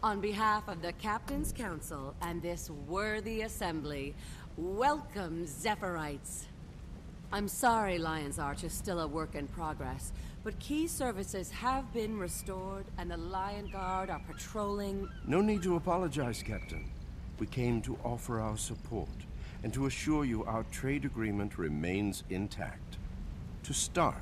On behalf of the Captain's Council and this worthy assembly, welcome, Zephyrites. I'm sorry Lion's Arch is still a work in progress, but key services have been restored and the Lion Guard are patrolling... No need to apologize, Captain. We came to offer our support and to assure you our trade agreement remains intact. To start,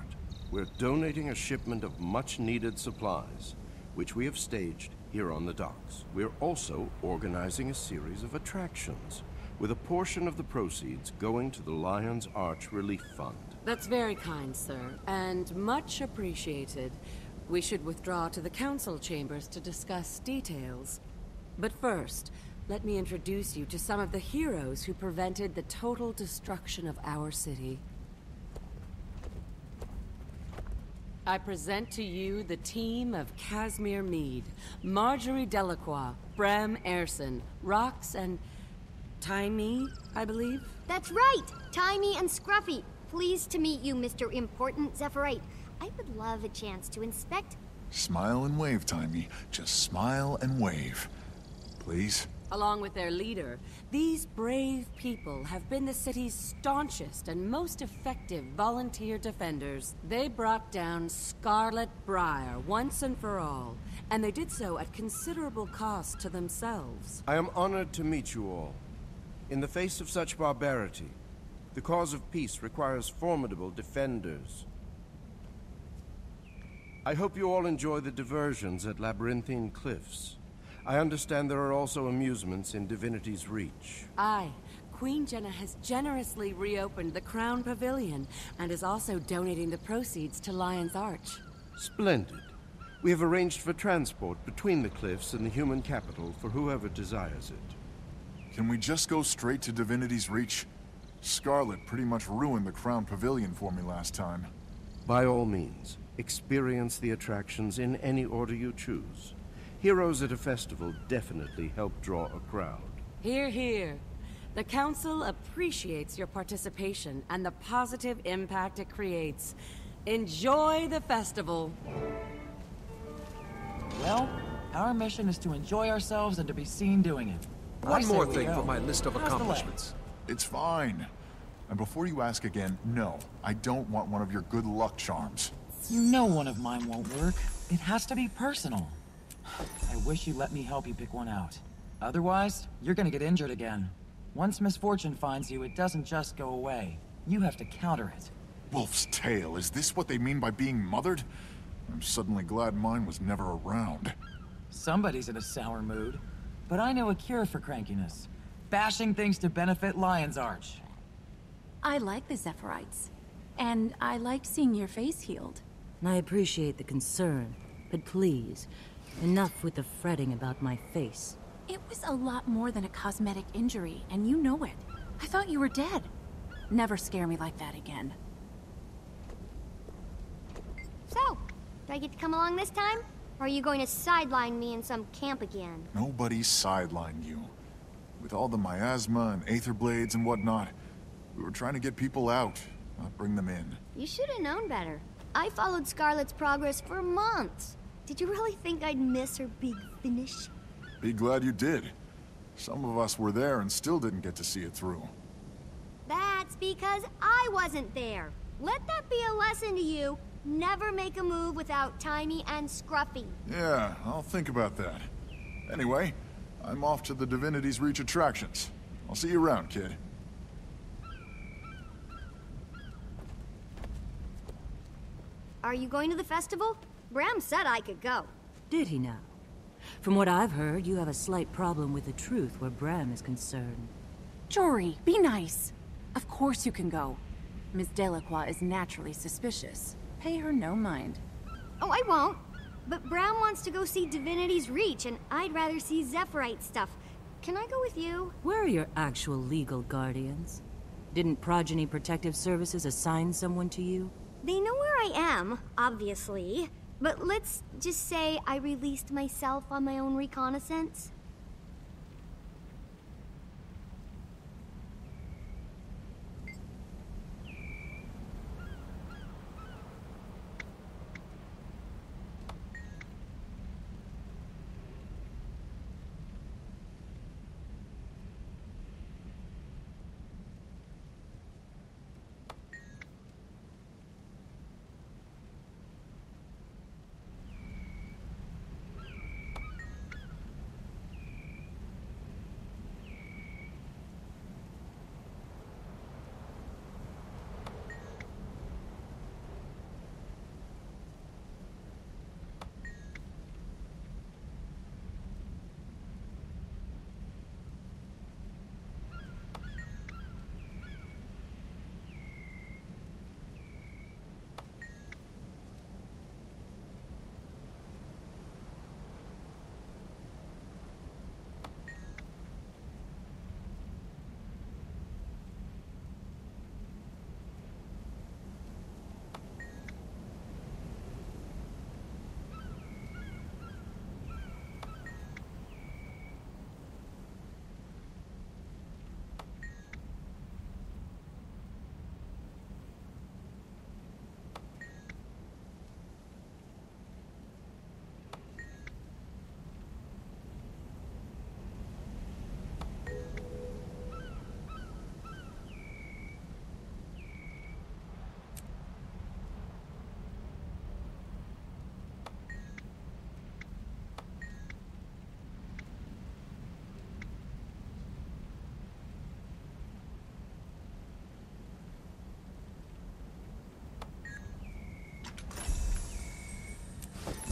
we're donating a shipment of much-needed supplies, which we have staged here on the docks. We're also organizing a series of attractions, with a portion of the proceeds going to the Lion's Arch Relief Fund. That's very kind, sir, and much appreciated. We should withdraw to the council chambers to discuss details. But first, let me introduce you to some of the heroes who prevented the total destruction of our city. I present to you the team of Casimir Meade, Marjorie Delacroix, Bram Erson, Rox, and... Taimi, I believe? That's right! Taimi and Scruffy. Pleased to meet you, Mr. Important Zephyrite. I would love a chance to inspect... Smile and wave, Taimi. Just smile and wave. Please? Along with their leader, these brave people have been the city's staunchest and most effective volunteer defenders. They brought down Scarlet Briar once and for all, and they did so at considerable cost to themselves. I am honored to meet you all. In the face of such barbarity, the cause of peace requires formidable defenders. I hope you all enjoy the diversions at Labyrinthine Cliffs. I understand there are also amusements in Divinity's Reach. Aye. Queen Jenna has generously reopened the Crown Pavilion and is also donating the proceeds to Lion's Arch. Splendid. We have arranged for transport between the cliffs and the human capital for whoever desires it. Can we just go straight to Divinity's Reach? Scarlet pretty much ruined the Crown Pavilion for me last time. By all means, experience the attractions in any order you choose. Heroes at a festival definitely help draw a crowd. Hear, hear. The Council appreciates your participation and the positive impact it creates. Enjoy the festival. Well, our mission is to enjoy ourselves and to be seen doing it. One more thing for my list of accomplishments. It's fine. And before you ask again, no, I don't want one of your good luck charms. You know one of mine won't work. It has to be personal. I wish you let me help you pick one out. Otherwise, you're gonna get injured again. Once misfortune finds you, it doesn't just go away. You have to counter it. Wolf's tail, is this what they mean by being mothered? I'm suddenly glad mine was never around. Somebody's in a sour mood. But I know a cure for crankiness. Bashing things to benefit Lion's Arch. I like the Zephyrites. And I liked seeing your face healed. I appreciate the concern, but please, enough with the fretting about my face. It was a lot more than a cosmetic injury, and you know it. I thought you were dead. Never scare me like that again. So, do I get to come along this time? Or are you going to sideline me in some camp again? Nobody sidelined you. With all the miasma and aether blades and whatnot, we were trying to get people out, not bring them in. You should have known better. I followed Scarlet's progress for months. Did you really think I'd miss her big finish? Be glad you did. Some of us were there and still didn't get to see it through. That's because I wasn't there. Let that be a lesson to you. Never make a move without Taimi and Scruffy. Yeah, I'll think about that. Anyway, I'm off to the Divinity's Reach attractions. I'll see you around, kid. Are you going to the festival? Bram said I could go. Did he now? From what I've heard, you have a slight problem with the truth where Bram is concerned. Jory, be nice. Of course you can go. Miss Delacroix is naturally suspicious. Pay her no mind. Oh, I won't. But Bram wants to go see Divinity's Reach, and I'd rather see Zephyrite stuff. Can I go with you? Where are your actual legal guardians? Didn't Progeny Protective Services assign someone to you? They know where I am, obviously. But let's just say I released myself on my own reconnaissance.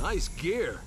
Nice gear.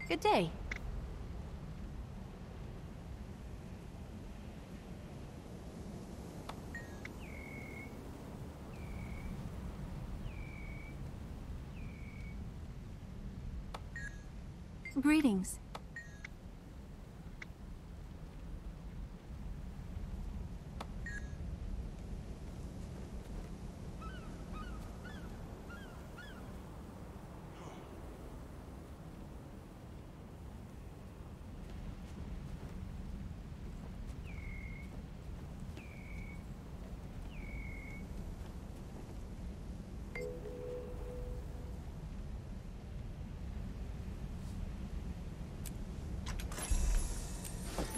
Good day. Greetings.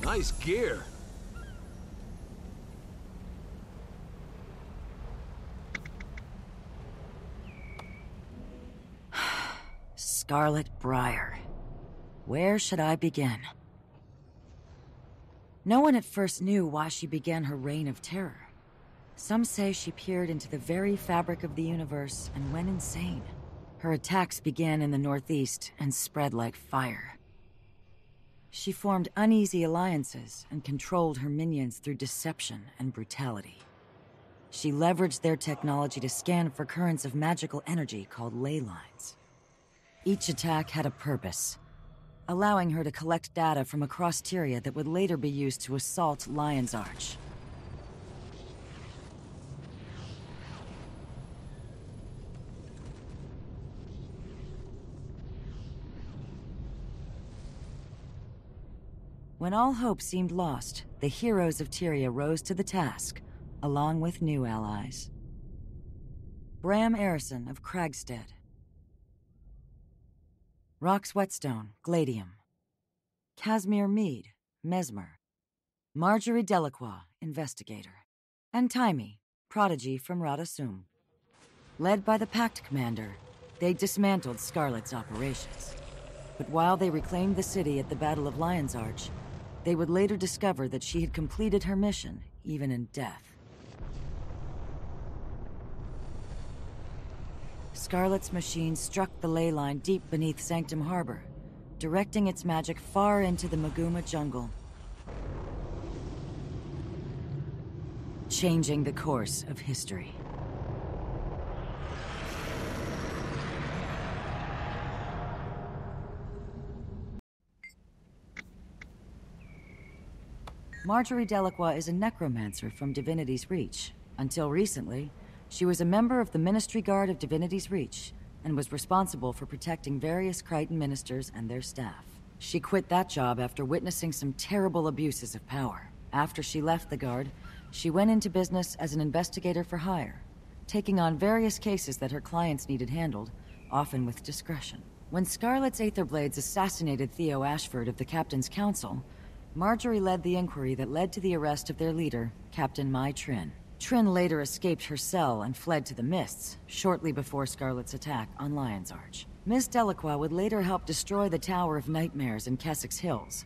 Nice gear. Scarlet Briar. Where should I begin? No one at first knew why she began her reign of terror. Some say she peered into the very fabric of the universe and went insane. Her attacks began in the Northeast and spread like fire. She formed uneasy alliances and controlled her minions through deception and brutality. She leveraged their technology to scan for currents of magical energy called ley lines. Each attack had a purpose, allowing her to collect data from across Tyria that would later be used to assault Lion's Arch. When all hope seemed lost, the heroes of Tyria rose to the task, along with new allies. Bram Arison of Kragstead. Rox Whetstone, Gladium. Casimir Meade, Mesmer. Marjorie Delacroix, Investigator. And Taimi, Prodigy from Radasum. Led by the Pact Commander, they dismantled Scarlet's operations. But while they reclaimed the city at the Battle of Lion's Arch, they would later discover that she had completed her mission, even in death. Scarlet's machine struck the ley line deep beneath Sanctum Harbor, directing its magic far into the Maguma jungle, changing the course of history. Marjorie Delacroix is a necromancer from Divinity's Reach. Until recently, she was a member of the Ministry Guard of Divinity's Reach and was responsible for protecting various Crichton ministers and their staff. She quit that job after witnessing some terrible abuses of power. After she left the Guard, she went into business as an investigator for hire, taking on various cases that her clients needed handled, often with discretion. When Scarlet's Aetherblades assassinated Theo Ashford of the Captain's Council, Marjorie led the inquiry that led to the arrest of their leader, Captain Mai Trin. Trin later escaped her cell and fled to the Mists, shortly before Scarlet's attack on Lion's Arch. Miss Delacroix would later help destroy the Tower of Nightmares in Kessex Hills,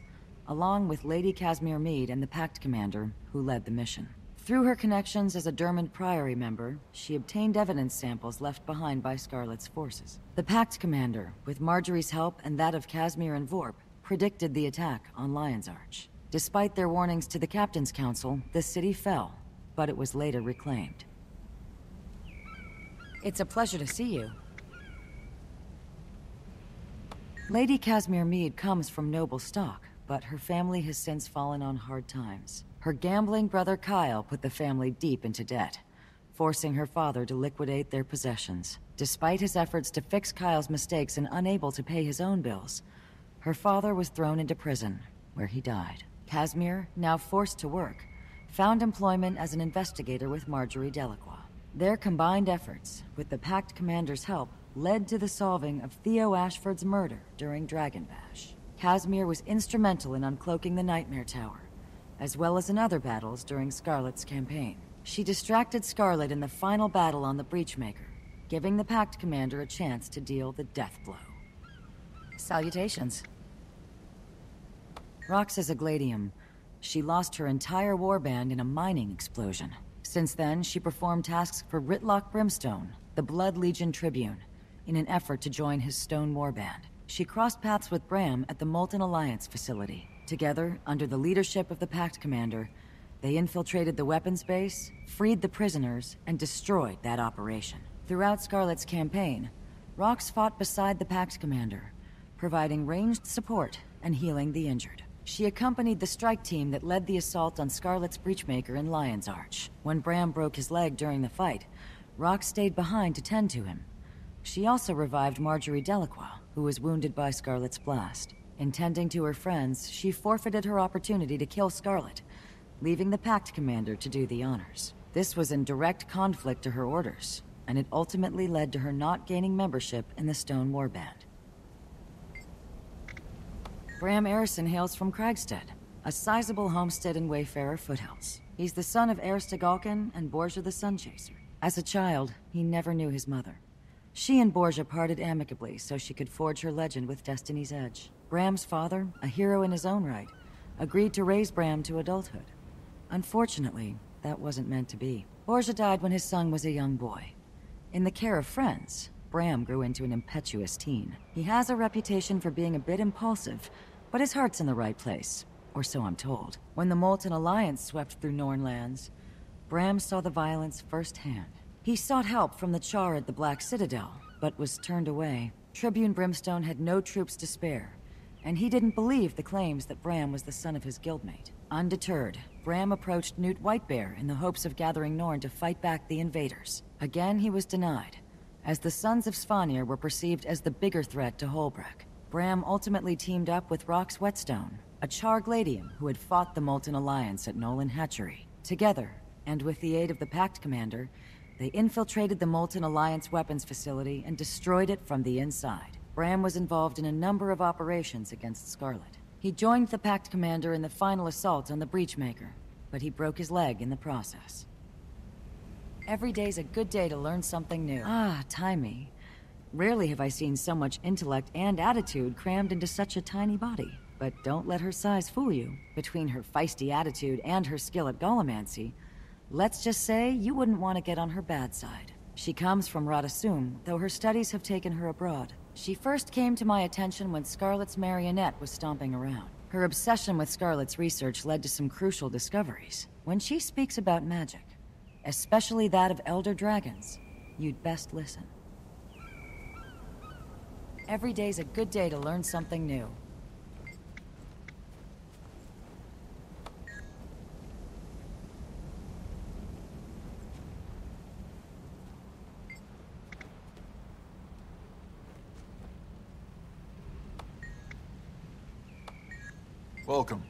along with Lady Casimir Meade and the Pact Commander, who led the mission. Through her connections as a Dermond Priory member, she obtained evidence samples left behind by Scarlet's forces. The Pact Commander, with Marjorie's help and that of Casimir and Vorp, predicted the attack on Lion's Arch. Despite their warnings to the Captain's Council, the city fell, but it was later reclaimed. It's a pleasure to see you. Lady Casimir Meade comes from noble stock, but her family has since fallen on hard times. Her gambling brother Kyle put the family deep into debt, forcing her father to liquidate their possessions. Despite his efforts to fix Kyle's mistakes and unable to pay his own bills, her father was thrown into prison, where he died. Casimir, now forced to work, found employment as an investigator with Marjorie Delacroix. Their combined efforts, with the Pact Commander's help, led to the solving of Theo Ashford's murder during Dragon Bash. Casimir was instrumental in uncloaking the Nightmare Tower, as well as in other battles during Scarlet's campaign. She distracted Scarlet in the final battle on the Breachmaker, giving the Pact Commander a chance to deal the death blow. Salutations. Rox is a Gladium. She lost her entire warband in a mining explosion. Since then, she performed tasks for Ritlock Brimstone, the Blood Legion Tribune, in an effort to join his Stone Warband. She crossed paths with Bram at the Molten Alliance facility. Together, under the leadership of the Pact Commander, they infiltrated the weapons base, freed the prisoners, and destroyed that operation. Throughout Scarlet's campaign, Rox fought beside the Pact Commander, providing ranged support and healing the injured. She accompanied the strike team that led the assault on Scarlet's Breachmaker in Lion's Arch. When Bram broke his leg during the fight, Rox stayed behind to tend to him. She also revived Marjorie Delacroix, who was wounded by Scarlet's blast. In tending to her friends, she forfeited her opportunity to kill Scarlet, leaving the Pact Commander to do the honors. This was in direct conflict to her orders, and it ultimately led to her not gaining membership in the Stone Warband. Bram Arison hails from Kragstead, a sizable homestead in Wayfarer foothills. He's the son of Aristogalcan and Borgia the Sunchaser. As a child, he never knew his mother. She and Borgia parted amicably so she could forge her legend with Destiny's Edge. Bram's father, a hero in his own right, agreed to raise Bram to adulthood. Unfortunately, that wasn't meant to be. Borgia died when his son was a young boy. In the care of friends, Bram grew into an impetuous teen. He has a reputation for being a bit impulsive, but his heart's in the right place, or so I'm told. When the Molten Alliance swept through Nornlands, Bram saw the violence firsthand. He sought help from the Char at the Black Citadel, but was turned away. Tribune Brimstone had no troops to spare, and he didn't believe the claims that Bram was the son of his guildmate. Undeterred, Bram approached Newt Whitebear in the hopes of gathering Norn to fight back the invaders. Again, he was denied, as the Sons of Svanir were perceived as the bigger threat to Holbrook. Bram ultimately teamed up with Rox Whetstone, a Char Gladium who had fought the Molten Alliance at Nolan Hatchery. Together, and with the aid of the Pact Commander, they infiltrated the Molten Alliance weapons facility and destroyed it from the inside. Bram was involved in a number of operations against Scarlet. He joined the Pact Commander in the final assault on the Breachmaker, but he broke his leg in the process. Every day's a good day to learn something new. Ah, Taimi. Rarely have I seen so much intellect and attitude crammed into such a tiny body. But don't let her size fool you. Between her feisty attitude and her skill at Golomancy, let's just say you wouldn't want to get on her bad side. She comes from Radasum, though her studies have taken her abroad. She first came to my attention when Scarlet's marionette was stomping around. Her obsession with Scarlet's research led to some crucial discoveries. When she speaks about magic, especially that of Elder Dragons, you'd best listen. Every day's a good day to learn something new. Welcome.